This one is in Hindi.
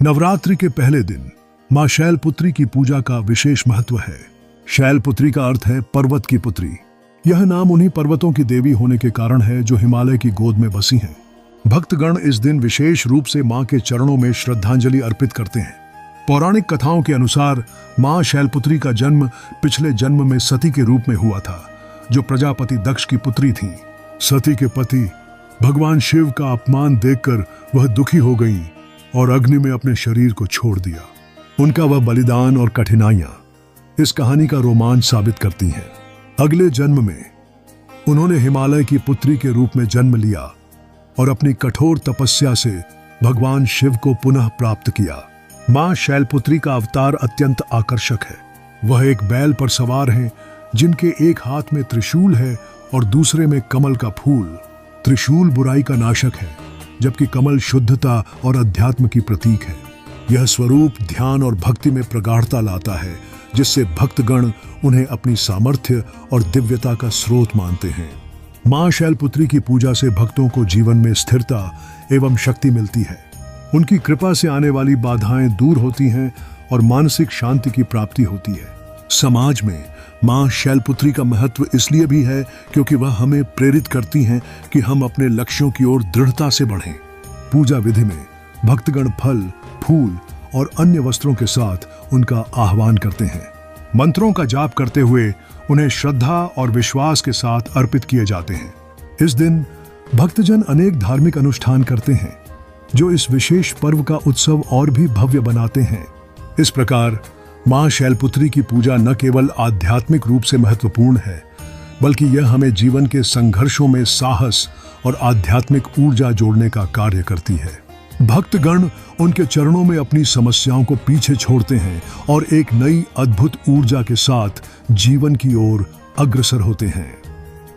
नवरात्रि के पहले दिन मां शैलपुत्री की पूजा का विशेष महत्व है। शैलपुत्री का अर्थ है पर्वत की पुत्री। यह नाम उन्हीं पर्वतों की देवी होने के कारण है जो हिमालय की गोद में बसी हैं। भक्तगण इस दिन विशेष रूप से मां के चरणों में श्रद्धांजलि अर्पित करते हैं। पौराणिक कथाओं के अनुसार मां शैलपुत्री का जन्म पिछले जन्म में सती के रूप में हुआ था, जो प्रजापति दक्ष की पुत्री थीं। सती के पति भगवान शिव का अपमान देखकर वह दुखी हो गईं और अग्नि में अपने शरीर को छोड़ दिया। उनका वह बलिदान और कठिनाइयां इस कहानी का रोमांच साबित करती हैं। अगले जन्म में उन्होंने हिमालय की पुत्री के रूप में जन्म लिया और अपनी कठोर तपस्या से भगवान शिव को पुनः प्राप्त किया। मां शैलपुत्री का अवतार अत्यंत आकर्षक है। वह एक बैल पर सवार हैं, जिनके एक हाथ में त्रिशूल है और दूसरे में कमल का फूल। त्रिशूल बुराई का नाशक है, जबकि कमल शुद्धता और अध्यात्म की प्रतीक है। यह स्वरूप ध्यान और भक्ति में प्रगाढ़ता लाता है, जिससे भक्तगण उन्हें अपनी सामर्थ्य और दिव्यता का स्रोत मानते हैं। मां शैलपुत्री की पूजा से भक्तों को जीवन में स्थिरता एवं शक्ति मिलती है। उनकी कृपा से आने वाली बाधाएं दूर होती हैं और मानसिक शांति की प्राप्ति होती है। समाज में मां शैलपुत्री का महत्व इसलिए भी है क्योंकि वह हमें प्रेरित करती हैं कि हम अपने लक्ष्यों की ओर दृढ़ता से बढ़ें। पूजा विधि में भक्तगण फल, फूल और अन्य वस्त्रों के साथ उनका आह्वान करते हैं। मंत्रों का जाप करते हुए उन्हें श्रद्धा और विश्वास के साथ अर्पित किए जाते हैं। इस दिन भक्तजन अनेक धार्मिक अनुष्ठान करते हैं, जो इस विशेष पर्व का उत्सव और भी भव्य बनाते हैं। इस प्रकार मां शैलपुत्री की पूजा न केवल आध्यात्मिक रूप से महत्वपूर्ण है, बल्कि यह हमें जीवन के संघर्षों में साहस और आध्यात्मिक ऊर्जा जोड़ने का कार्य करती है। भक्तगण उनके चरणों में अपनी समस्याओं को पीछे छोड़ते हैं और एक नई अद्भुत ऊर्जा के साथ जीवन की ओर अग्रसर होते हैं।